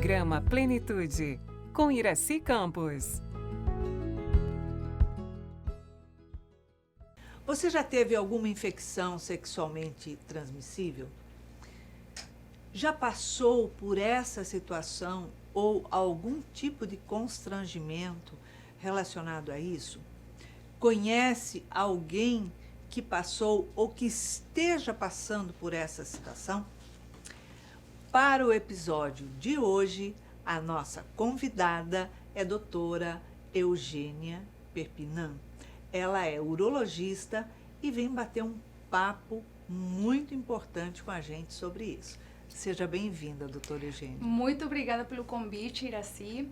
Programa Plenitude, com Iraci Campos. Você já teve alguma infecção sexualmente transmissível? Já passou por essa situação ou algum tipo de constrangimento relacionado a isso? Conhece alguém que passou ou que esteja passando por essa situação? Para o episódio de hoje, a nossa convidada é a doutora Eugênia Perpinan. Ela é urologista e vem bater um papo muito importante com a gente sobre isso. Seja bem-vinda, doutora Eugênia. Muito obrigada pelo convite, Iraci.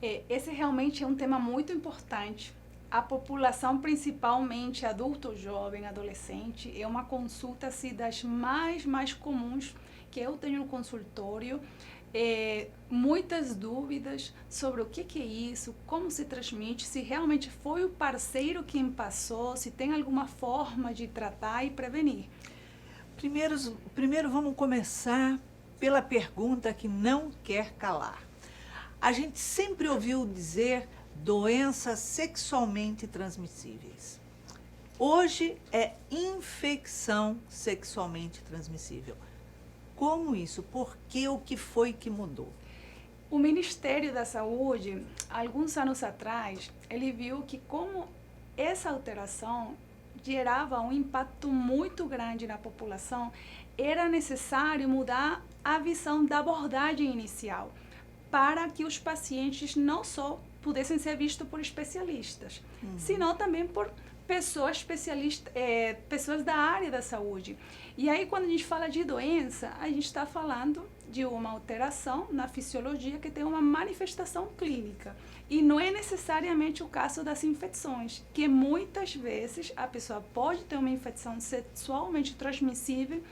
Esse realmente é um tema muito importante. A população, principalmente adulto, jovem, adolescente, é uma consulta assim, das mais comuns que eu tenho no consultório. Muitas dúvidas sobre o que é isso, como se transmite, se realmente foi o parceiro quem passou, se tem alguma forma de tratar e prevenir. Primeiro vamos começar pela pergunta que não quer calar. A gente sempre ouviu dizer doenças sexualmente transmissíveis. Hoje é infecção sexualmente transmissível. Como isso? Por que? O que foi que mudou? O Ministério da Saúde, alguns anos atrás, ele viu que como essa alteração gerava um impacto muito grande na população, era necessário mudar a visão da abordagem inicial, para que os pacientes não só pudessem ser vistos por especialistas, senão também por pessoas especialistas, pessoas da área da saúde. E aí, quando a gente fala de doença, a gente está falando de uma alteração na fisiologia que tem uma manifestação clínica. E não é necessariamente o caso das infecções, que muitas vezes a pessoa pode ter uma infecção sexualmente transmissível,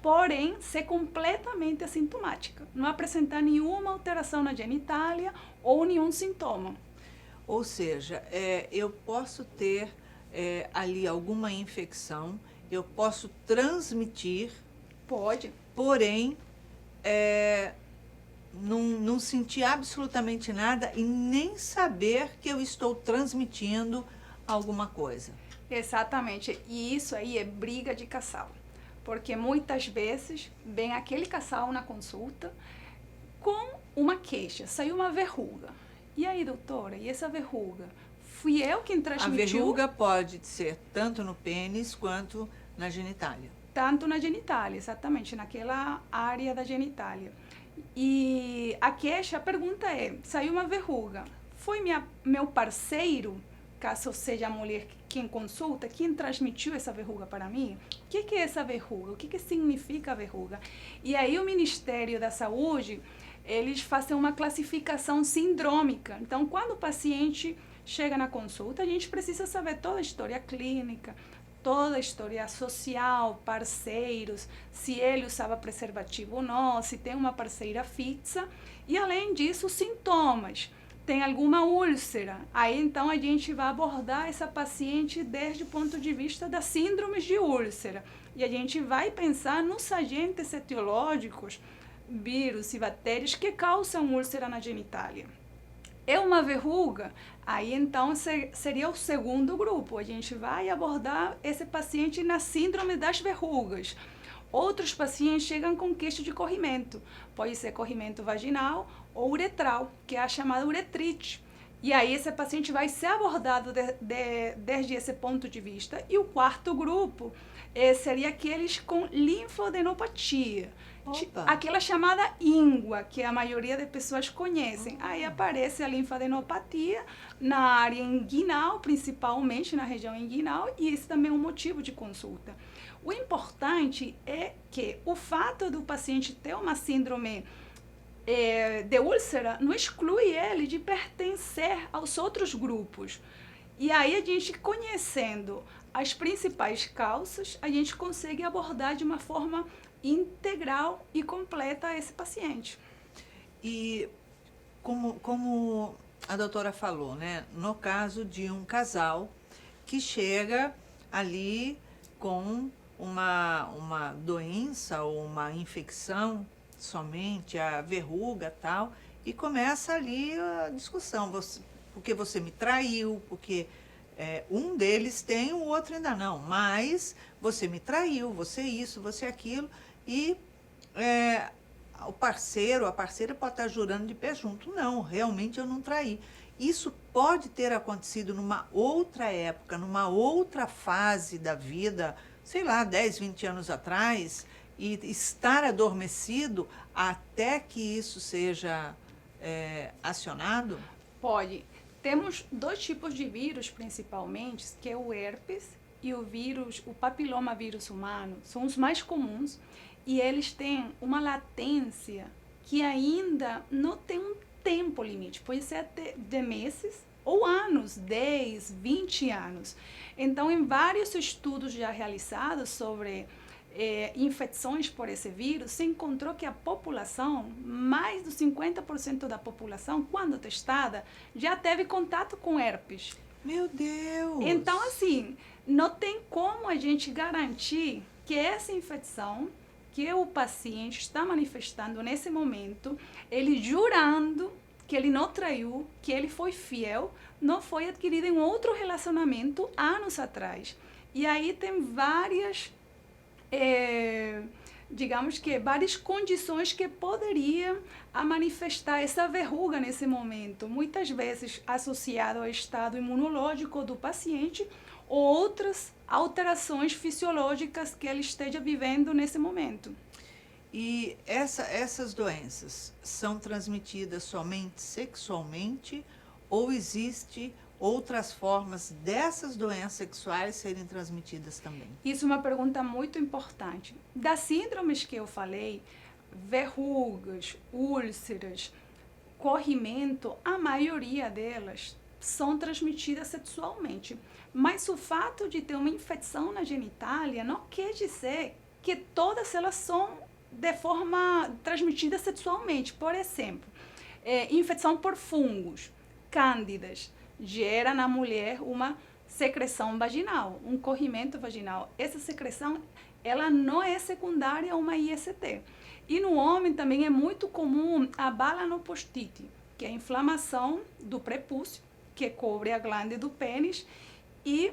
porém ser completamente assintomática, não apresentar nenhuma alteração na genitália ou nenhum sintoma. Ou seja, eu posso ter ali alguma infecção, eu posso transmitir. Pode. Porém, não sentir absolutamente nada e nem saber que eu estou transmitindo alguma coisa. Exatamente. E isso aí é briga de casal. Porque muitas vezes vem aquele casal na consulta com uma queixa, saiu uma verruga. E aí, doutora, e essa verruga? Fui eu quem transmitiu? A verruga pode ser tanto no pênis quanto na genitália. Tanto na genitália, exatamente, naquela área da genitália. E a queixa, a pergunta é, saiu uma verruga, foi meu parceiro, caso seja a mulher quem consulta, quem transmitiu essa verruga para mim? O que é essa verruga? O que significa a verruga? E aí o Ministério da Saúde, eles fazem uma classificação sindrômica. Então, quando o paciente chega na consulta, a gente precisa saber toda a história clínica, toda a história social, parceiros, se ele usava preservativo ou não, se tem uma parceira fixa. E, além disso, sintomas. Tem alguma úlcera, aí então a gente vai abordar essa paciente desde o ponto de vista das síndromes de úlcera. E a gente vai pensar nos agentes etiológicos, vírus e bactérias que causam úlcera na genitália. É uma verruga? Aí então seria o segundo grupo. A gente vai abordar esse paciente na síndrome das verrugas. Outros pacientes chegam com queixa de corrimento. Pode ser corrimento vaginal ou uretral, que é a chamada uretrite. E aí esse paciente vai ser abordado desde esse ponto de vista. E o quarto grupo seria aqueles com linfadenopatia. Opa. Aquela chamada íngua, que a maioria das pessoas conhecem. Aí aparece a linfadenopatia na área inguinal, principalmente na região inguinal, e esse também é um motivo de consulta. O importante é que o fato do paciente ter uma síndrome de úlcera não exclui ele de pertencer aos outros grupos. E aí a gente, conhecendo as principais causas, a gente consegue abordar de uma forma integral e completa esse paciente. E como a doutora falou, né? No caso de um casal que chega ali com uma doença ou uma infecção, somente a verruga tal, E começa ali a discussão, porque você me traiu, porque um deles tem, o outro ainda não, mas você me traiu, você isso, você aquilo, e o parceiro, a parceira pode estar jurando de pé junto, não, realmente eu não traí. Isso pode ter acontecido numa outra época, numa outra fase da vida, sei lá, 10, 20 anos atrás, e estar adormecido até que isso seja acionado? Pode. Temos dois tipos de vírus, principalmente, que é o herpes e o papilomavírus humano. São os mais comuns e eles têm uma latência que ainda não tem um tempo limite. Pode ser até de meses ou anos, 10, 20 anos. Então, em vários estudos já realizados sobre infecções por esse vírus, se encontrou que a população, mais de 50% da população, quando testada, já teve contato com herpes. Meu Deus! Então, assim, não tem como a gente garantir que essa infecção que o paciente está manifestando nesse momento, ele jurando que ele não traiu, que ele foi fiel, não foi adquirido em outro relacionamento anos atrás. E aí tem várias digamos que várias condições que poderiam manifestar essa verruga nesse momento, muitas vezes associado ao estado imunológico do paciente ou outras alterações fisiológicas que ele esteja vivendo nesse momento. E essas doenças são transmitidas somente sexualmente ou existe outras formas dessas doenças sexuais serem transmitidas também? Isso é uma pergunta muito importante. Das síndromes que eu falei, verrugas, úlceras, corrimento, a maioria delas são transmitidas sexualmente. Mas o fato de ter uma infecção na genitália não quer dizer que todas elas são de forma transmitida sexualmente. Por exemplo, infecção por fungos, cândidas, gera na mulher uma secreção vaginal, um corrimento vaginal. Essa secreção, ela não é secundária a uma IST. E no homem também é muito comum a balanopostite, que é a inflamação do prepúcio, que cobre a glândula do pênis, e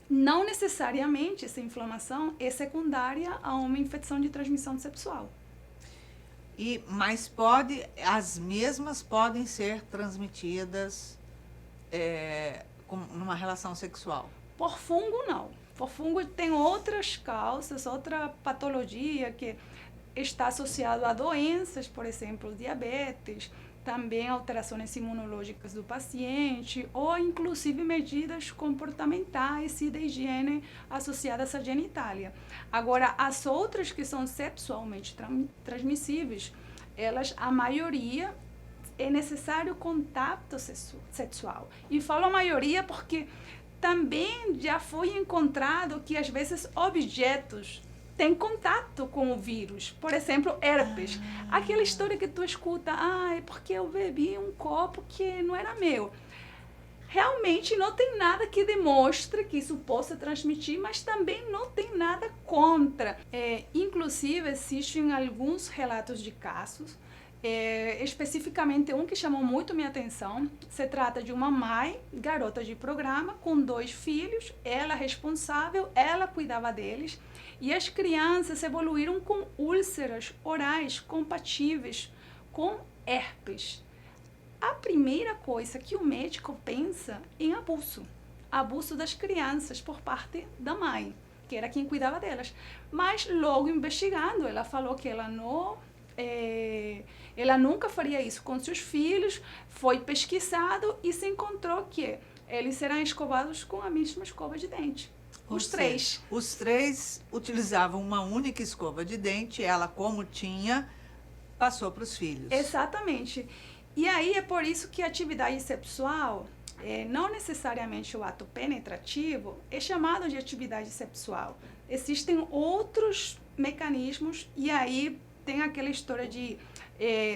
não necessariamente essa inflamação é secundária a uma infecção de transmissão sexual. Mas as mesmas podem ser transmitidas numa relação sexual? Por fungo, não. Por fungo tem outras causas, outra patologia que está associada a doenças, por exemplo, diabetes, também alterações imunológicas do paciente, ou inclusive medidas comportamentais e de higiene associadas à genitália. Agora, as outras que são sexualmente transmissíveis, elas, a maioria, é necessário contato sexual. E falo a maioria porque também já foi encontrado que, às vezes, objetos têm contato com o vírus. Por exemplo, herpes. Aquela história que tu escuta, é porque eu bebi um copo que não era meu. Realmente não tem nada que demonstre que isso possa transmitir, mas também não tem nada contra. Inclusive, existem alguns relatos de casos, especificamente um que chamou muito minha atenção. Se trata de uma mãe, garota de programa, com 2 filhos, ela responsável, ela cuidava deles, e as crianças evoluíram com úlceras orais compatíveis com herpes. A primeira coisa que o médico pensa é em abuso das crianças por parte da mãe, que era quem cuidava delas. Mas logo investigando, ela falou que ela nunca faria isso com seus filhos. Foi pesquisado e se encontrou que eles eram escovados com a mesma escova de dente. Os três. Os 3 utilizavam uma única escova de dente, ela, como tinha, passou para os filhos. Exatamente. E aí é por isso que a atividade sexual, não necessariamente o ato penetrativo, é chamado de atividade sexual. Existem outros mecanismos, e aí tem aquela história de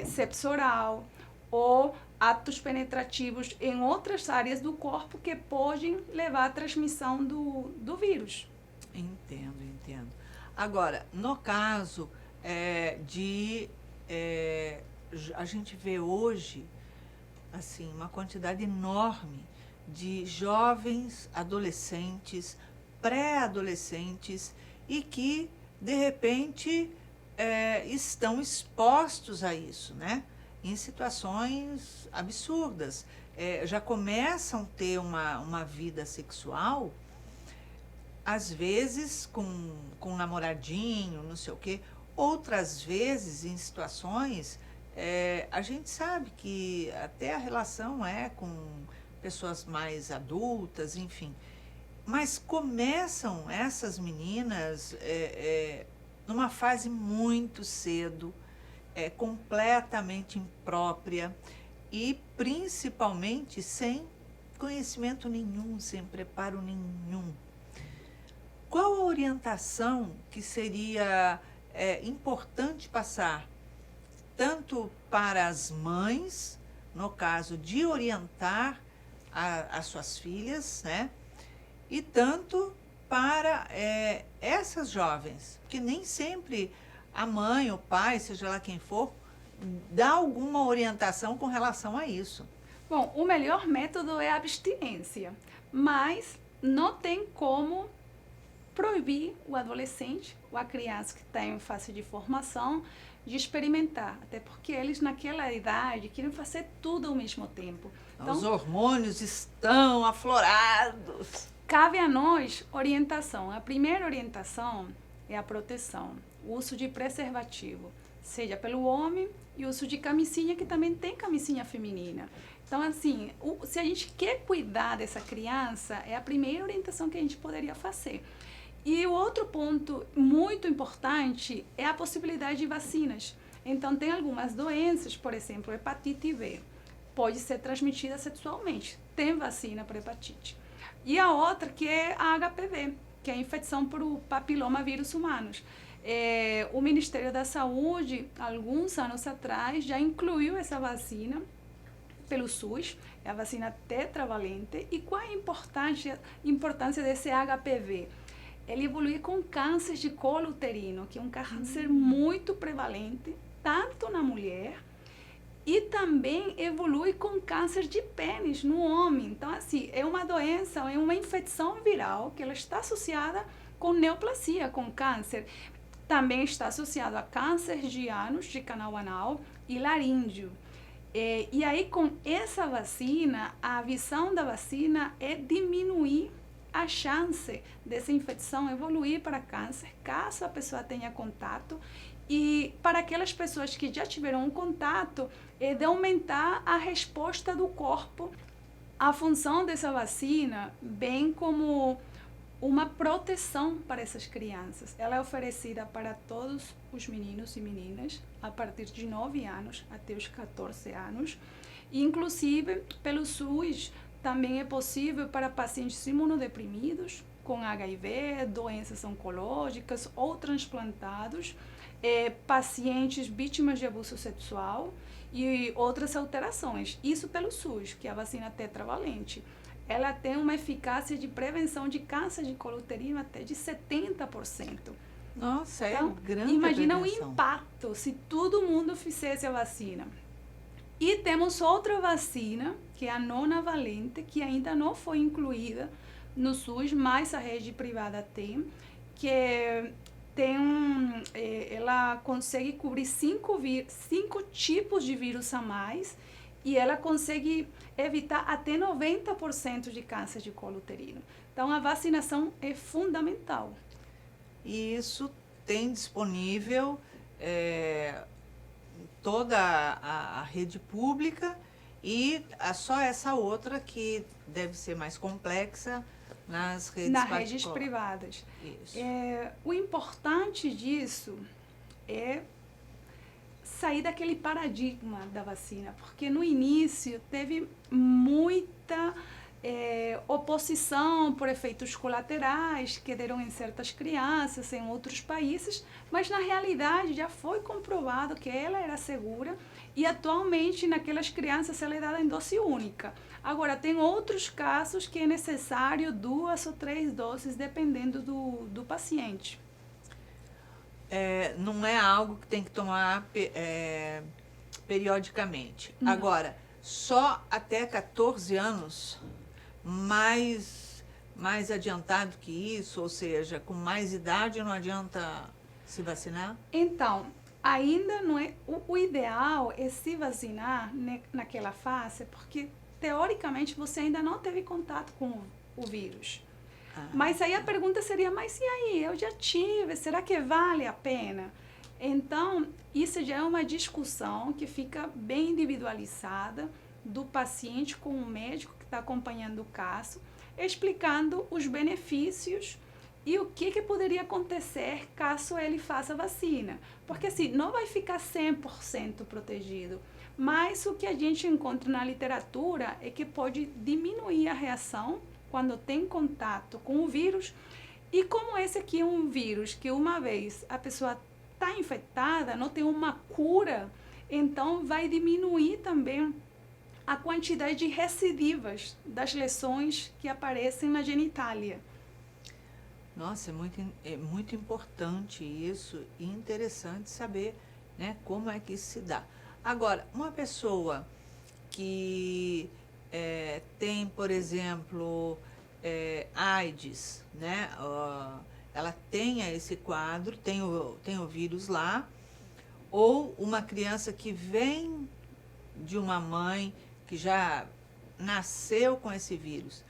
sexo oral ou atos penetrativos em outras áreas do corpo que podem levar à transmissão do vírus. Entendo. Agora, no caso de a gente vê hoje assim uma quantidade enorme de jovens adolescentes, pré-adolescentes e que de repente estão expostos a isso, né? Em situações absurdas. Já começam a ter uma vida sexual, às vezes com um namoradinho, não sei o quê, outras vezes em situações, a gente sabe que até a relação é com pessoas mais adultas, enfim. Mas começam essas meninas numa fase muito cedo, completamente imprópria e principalmente sem conhecimento nenhum, sem preparo nenhum. Qual a orientação que seria importante passar, tanto para as mães, no caso de orientar as suas filhas, né? E tanto para essas jovens, porque nem sempre a mãe, o pai, seja lá quem for, dá alguma orientação com relação a isso. Bom, o melhor método é a abstinência, mas não tem como proibir o adolescente ou a criança que está em fase de formação de experimentar, até porque eles naquela idade querem fazer tudo ao mesmo tempo. Então, os hormônios estão aflorados. Cabe a nós orientação. A primeira orientação é a proteção, o uso de preservativo, seja pelo homem, e o uso de camisinha, que também tem camisinha feminina. Então, assim, se a gente quer cuidar dessa criança, é a primeira orientação que a gente poderia fazer. E o outro ponto muito importante é a possibilidade de vacinas. Então, tem algumas doenças, por exemplo, hepatite B, pode ser transmitida sexualmente, tem vacina para hepatite. E a outra que é a HPV, que é a infecção por papiloma vírus humanos. O Ministério da Saúde, alguns anos atrás, já incluiu essa vacina pelo SUS, é a vacina tetravalente. E qual é a importância desse HPV? Ele evolui com câncer de colo uterino, que é um câncer muito prevalente, tanto na mulher, e também evolui com câncer de pênis no homem. Então, assim, é uma doença, é uma infecção viral que ela está associada com neoplasia, com câncer. Também está associado a câncer de ânus, de canal anal e laríngeo. E aí, com essa vacina, a visão da vacina é diminuir a chance dessa infecção evoluir para câncer, caso a pessoa tenha contato. E para aquelas pessoas que já tiveram um contato, de aumentar a resposta do corpo à função dessa vacina, bem como uma proteção para essas crianças. Ela é oferecida para todos os meninos e meninas, a partir de 9 anos até os 14 anos. E, inclusive, pelo SUS, também é possível para pacientes imunodeprimidos, com HIV, doenças oncológicas ou transplantados, pacientes vítimas de abuso sexual e outras alterações. Isso pelo SUS, que é a vacina tetravalente. Ela tem uma eficácia de prevenção de câncer de colo uterino até de 70%. Nossa, então, grande imagina prevenção. o impacto se todo mundo fizesse a vacina. E temos outra vacina, que é a nonavalente, que ainda não foi incluída no SUS, mas a rede privada tem, que ela consegue cobrir 5 tipos de vírus a mais, e ela consegue evitar até 90% de câncer de colo uterino. Então, a vacinação é fundamental. E isso tem disponível toda a rede pública e só essa outra que deve ser mais complexa nas redes privadas. Isso. O importante disso é sair daquele paradigma da vacina, porque no início teve muita oposição por efeitos colaterais que deram em certas crianças em outros países, mas na realidade já foi comprovado que ela era segura e atualmente naquelas crianças ela é dada em dose única. Agora, tem outros casos que é necessário 2 ou 3 doses dependendo do paciente. Não é algo que tem que tomar periodicamente. Agora, só até 14 anos, mais adiantado que isso, ou seja, com mais idade não adianta se vacinar? Então, ainda não é. O ideal é se vacinar naquela fase, porque teoricamente você ainda não teve contato com o vírus. Mas aí a pergunta seria, mas e aí? Eu já tive, será que vale a pena? Então, isso já é uma discussão que fica bem individualizada do paciente com o médico que está acompanhando o caso, explicando os benefícios e o que poderia acontecer caso ele faça a vacina. Porque assim, não vai ficar 100% protegido, mas o que a gente encontra na literatura é que pode diminuir a reação quando tem contato com o vírus. E como esse aqui é um vírus que uma vez a pessoa está infectada, não tem uma cura, então vai diminuir também a quantidade de recidivas das lesões que aparecem na genitália. Nossa, é muito importante isso e interessante saber, né, como é que isso se dá. Agora, uma pessoa que tem, por exemplo, AIDS, né, ela tenha esse quadro, tem o vírus lá, ou uma criança que vem de uma mãe que já nasceu com esse vírus,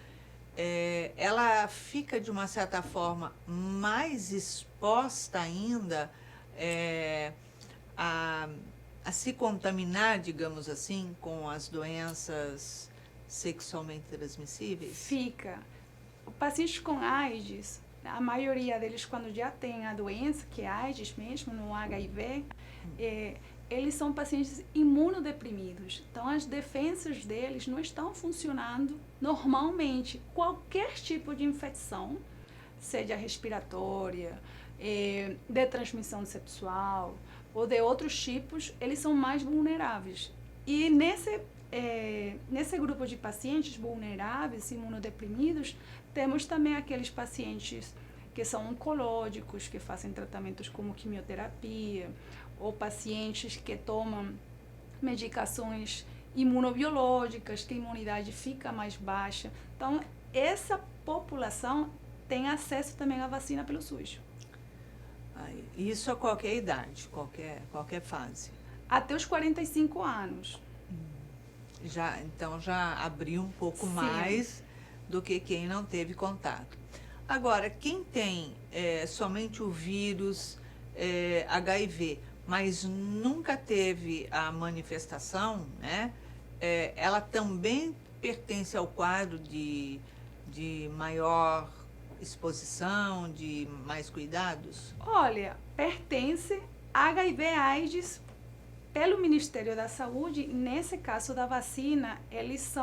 ela fica, de uma certa forma, mais exposta ainda a se contaminar, digamos assim, com as doenças sexualmente transmissíveis? Fica. O paciente com AIDS, a maioria deles, quando já tem a doença, que é AIDS mesmo, no HIV, eles são pacientes imunodeprimidos. Então, as defesas deles não estão funcionando normalmente. Qualquer tipo de infecção, seja respiratória, de transmissão sexual ou de outros tipos, eles são mais vulneráveis. E nesse grupo de pacientes vulneráveis, imunodeprimidos, temos também aqueles pacientes que são oncológicos, que fazem tratamentos como quimioterapia, ou pacientes que tomam medicações imunobiológicas, que a imunidade fica mais baixa. Então, essa população tem acesso também à vacina pelo SUS. Isso a qualquer idade, qualquer fase. Até os 45 anos. Então já abriu um pouco Sim. mais do que quem não teve contato. Agora, quem tem somente o vírus HIV, mas nunca teve a manifestação, né? Ela também pertence ao quadro de maior exposição, de mais cuidados? Olha, pertence a HIV/AIDS pelo Ministério da Saúde. Nesse caso da vacina, eles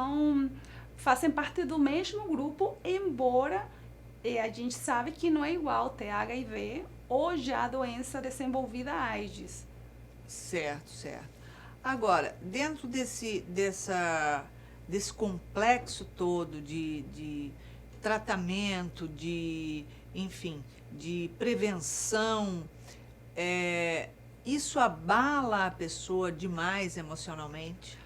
fazem parte do mesmo grupo, embora a gente sabe que não é igual ter HIV ou já a doença desenvolvida AIDS. Certo. Agora, dentro desse complexo todo de tratamento, enfim, de prevenção, isso abala a pessoa demais emocionalmente?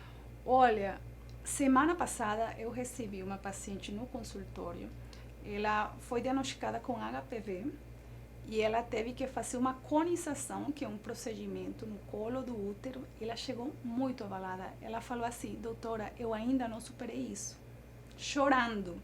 Olha, semana passada eu recebi uma paciente no consultório. Ela foi diagnosticada com HPV e ela teve que fazer uma conização, que é um procedimento no colo do útero. Ela chegou muito abalada. Ela falou assim: doutora, eu ainda não superei isso. Chorando.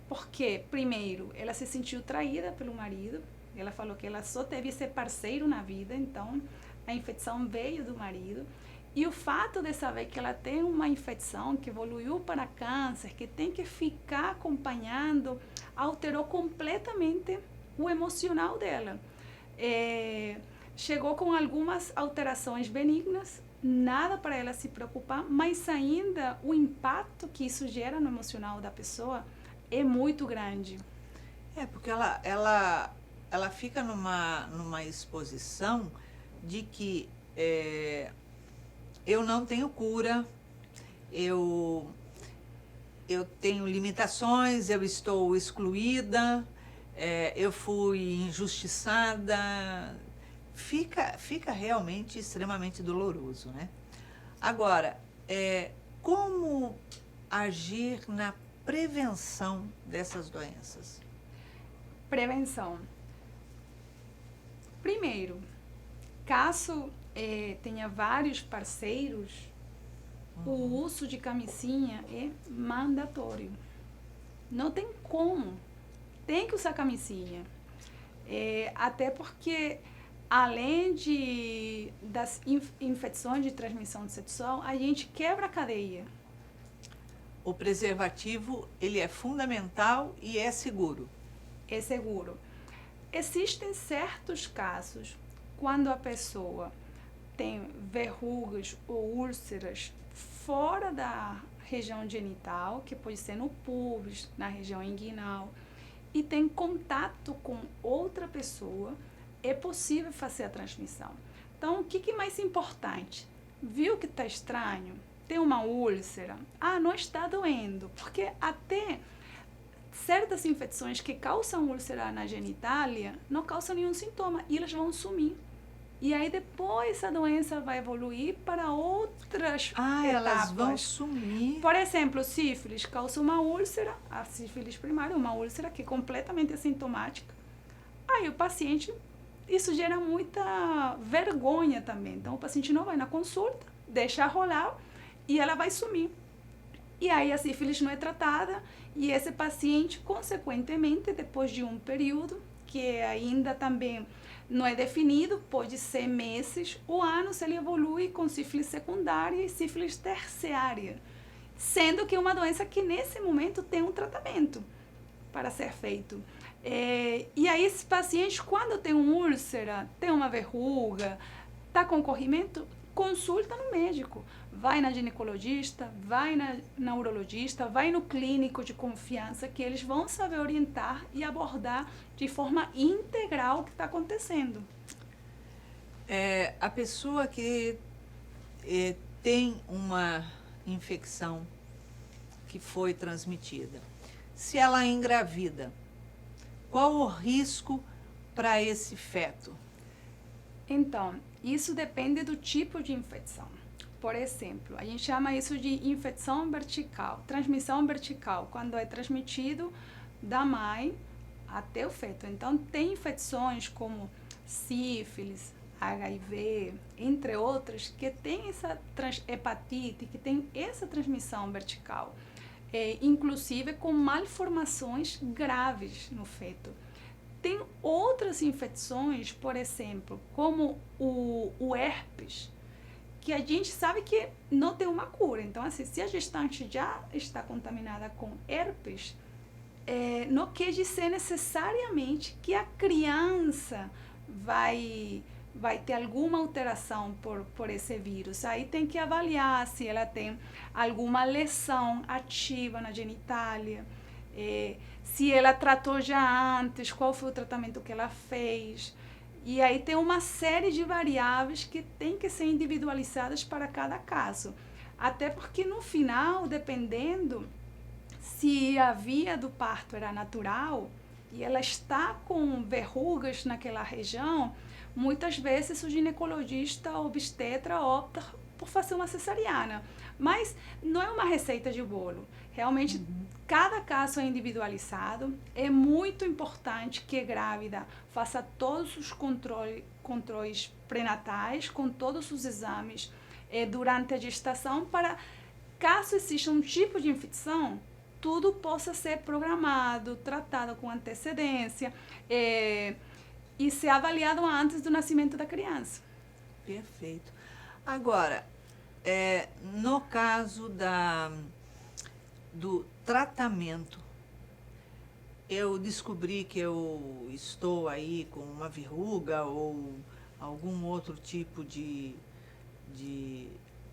Porque, primeiro, ela se sentiu traída pelo marido. Ela falou que ela só teve esse parceiro na vida, então a infecção veio do marido. E o fato de saber que ela tem uma infecção que evoluiu para câncer, que tem que ficar acompanhando, alterou completamente o emocional dela. Chegou com algumas alterações benignas, nada para ela se preocupar, mas ainda o impacto que isso gera no emocional da pessoa é muito grande. Porque ela fica numa exposição de que eu não tenho cura, eu tenho limitações, eu estou excluída, eu fui injustiçada, fica realmente extremamente doloroso, né? Agora, como agir na prevenção dessas doenças? Prevenção. Primeiro, caso tenha vários parceiros, o uso de camisinha é mandatório. Não tem como. Tem que usar camisinha. Até porque, além das infecções de transmissão sexual, a gente quebra a cadeia. O preservativo, ele é fundamental e é seguro. É seguro. Existem certos casos quando a pessoa tem verrugas ou úlceras fora da região genital, que pode ser no pubis, na região inguinal, e tem contato com outra pessoa, é possível fazer a transmissão. Então, o que é mais importante? Viu que está estranho? Tem uma úlcera? Não está doendo, porque até certas infecções que causam úlcera na genitália não causam nenhum sintoma e elas vão sumir. E aí depois a doença vai evoluir para outras etapas. Elas vão sumir. Por exemplo, sífilis causa uma úlcera, a sífilis primária, uma úlcera que é completamente assintomática. Aí o paciente, isso gera muita vergonha também. Então o paciente não vai na consulta, deixa rolar e ela vai sumir. E aí a sífilis não é tratada e esse paciente, consequentemente, depois de um período que ainda também não é definido, pode ser meses ou anos, ele evolui com sífilis secundária e sífilis terciária, sendo que é uma doença que nesse momento tem um tratamento para ser feito. E aí esse paciente, quando tem uma úlcera, tem uma verruga, está com corrimento, consulta no médico. Vai na ginecologista, vai na urologista, vai no clínico de confiança, que eles vão saber orientar e abordar de forma integral o que está acontecendo. A pessoa que tem uma infecção que foi transmitida, se ela engravida, qual o risco para esse feto? Então, isso depende do tipo de infecção. Por exemplo, a gente chama isso de infecção vertical, transmissão vertical, quando é transmitido da mãe até o feto. Então, tem infecções como sífilis, HIV, entre outras, que tem essa hepatite, que tem essa transmissão vertical, inclusive com malformações graves no feto. Tem outras infecções, por exemplo, como o herpes, que a gente sabe que não tem uma cura. Então, assim, se a gestante já está contaminada com herpes, não quer dizer necessariamente que a criança vai ter alguma alteração por esse vírus. Aí tem que avaliar se ela tem alguma lesão ativa na genitália, se ela tratou já antes, qual foi o tratamento que ela fez. E aí tem uma série de variáveis que tem que ser individualizadas para cada caso. Até porque no final, dependendo se a via do parto era natural e ela está com verrugas naquela região, muitas vezes o ginecologista obstetra opta por fazer uma cesariana. Mas não é uma receita de bolo. Realmente, cada caso é individualizado. É muito importante que a grávida faça todos os controles pré-natais, com todos os exames durante a gestação, para, caso exista um tipo de infecção, tudo possa ser programado, tratado com antecedência e ser avaliado antes do nascimento da criança. Perfeito. Agora, no caso do tratamento, eu descobri que eu estou aí com uma verruga ou algum outro tipo de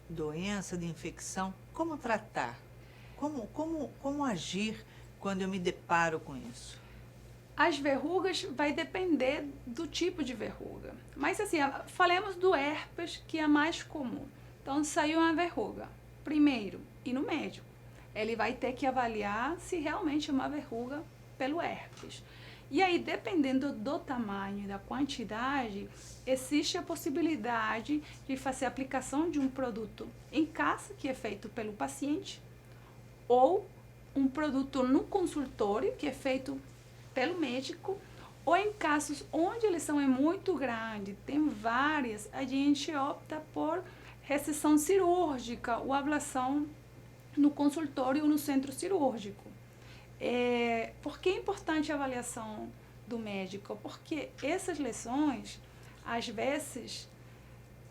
doença, de infecção. Como tratar? Como agir quando eu me deparo com isso? As verrugas vai depender do tipo de verruga. Mas assim, falemos do herpes, que é mais comum. Então, saiu uma verruga. Primeiro, ir no médico. Ele vai ter que avaliar se realmente é uma verruga pelo herpes. E aí, dependendo do tamanho e da quantidade, existe a possibilidade de fazer a aplicação de um produto em casa, que é feito pelo paciente, ou um produto no consultório, que é feito pelo médico, ou em casos onde a lesão é muito grande, tem várias, a gente opta por reseção cirúrgica ou ablação no consultório ou no centro cirúrgico. Por que é importante a avaliação do médico? Porque essas lesões, às vezes,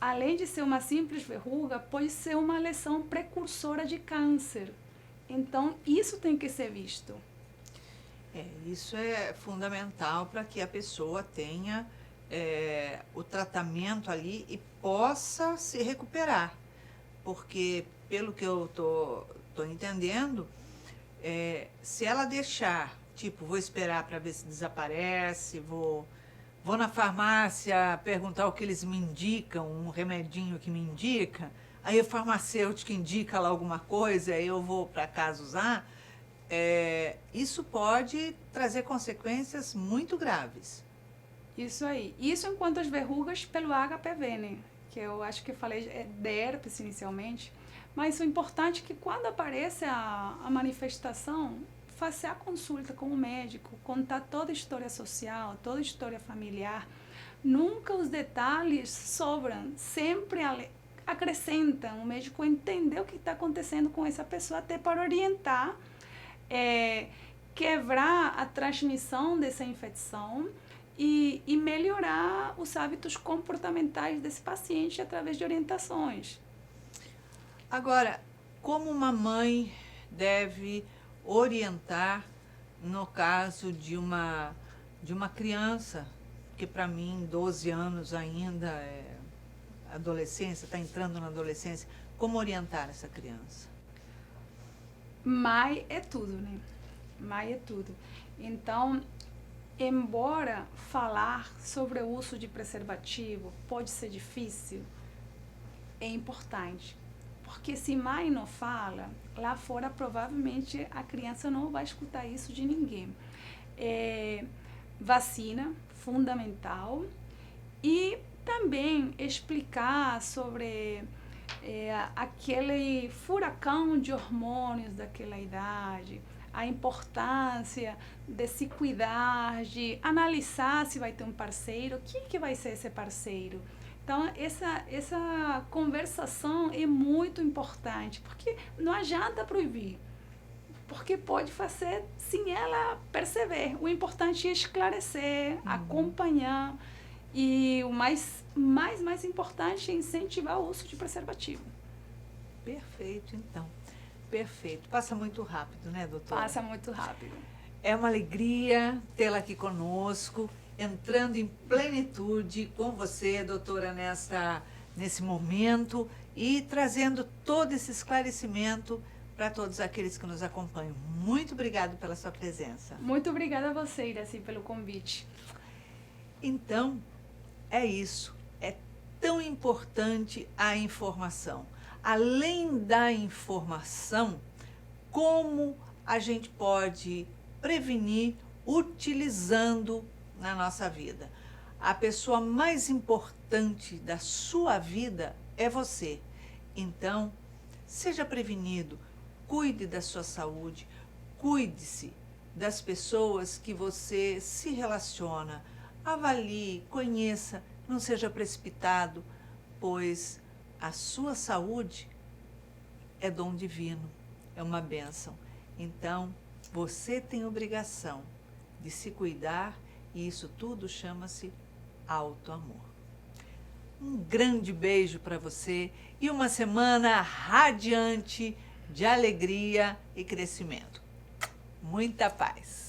além de ser uma simples verruga, pode ser uma lesão precursora de câncer. Então, isso tem que ser visto. Isso é fundamental para que a pessoa tenha o tratamento ali e possa se recuperar. Porque, pelo que eu tô entendendo, se ela deixar, tipo, vou esperar para ver se desaparece, vou na farmácia perguntar o que eles me indicam, um remedinho que me indica, aí o farmacêutico indica lá alguma coisa, aí eu vou para casa usar, isso pode trazer consequências muito graves. Isso aí. Isso enquanto as verrugas pelo HPV, né? Que eu acho que eu falei de herpes inicialmente. Mas o importante é que quando aparece a manifestação, fazer a consulta com o médico, contar toda a história social, toda a história familiar. Nunca os detalhes sobram, sempre acrescentam. O médico entender o que está acontecendo com essa pessoa, até para orientar, quebrar a transmissão dessa infecção e melhorar os hábitos comportamentais desse paciente através de orientações. Agora, como uma mãe deve orientar no caso de uma criança, que para mim 12 anos ainda é adolescência, está entrando na adolescência, como orientar essa criança? Mãe é tudo, né? Mãe é tudo. Então, embora falar sobre o uso de preservativo pode ser difícil, é importante. Porque se mãe não fala, lá fora provavelmente a criança não vai escutar isso de ninguém. Vacina, fundamental. E também explicar sobre aquele furacão de hormônios daquela idade, a importância de se cuidar, de analisar se vai ter um parceiro, quem que vai ser esse parceiro. Então, essa conversação é muito importante, porque não adianta proibir, porque pode fazer sem ela perceber. O importante é esclarecer, acompanhar, e o mais importante é incentivar o uso de preservativo. Perfeito, então. Perfeito. Passa muito rápido, né, doutora? Passa muito rápido. É uma alegria tê-la aqui conosco, entrando em plenitude com você, doutora, nesse momento e trazendo todo esse esclarecimento para todos aqueles que nos acompanham. Muito obrigado pela sua presença. Muito obrigada a você, Iraci, pelo convite. Então, é isso. É tão importante a informação. Além da informação, como a gente pode prevenir utilizando na nossa vida. A pessoa mais importante da sua vida é você. Então, seja prevenido, cuide da sua saúde, cuide-se das pessoas que você se relaciona, avalie, conheça, não seja precipitado, pois a sua saúde é dom divino, é uma bênção. Então, você tem obrigação de se cuidar e isso tudo chama-se autoamor. Um grande beijo para você e uma semana radiante de alegria e crescimento. Muita paz.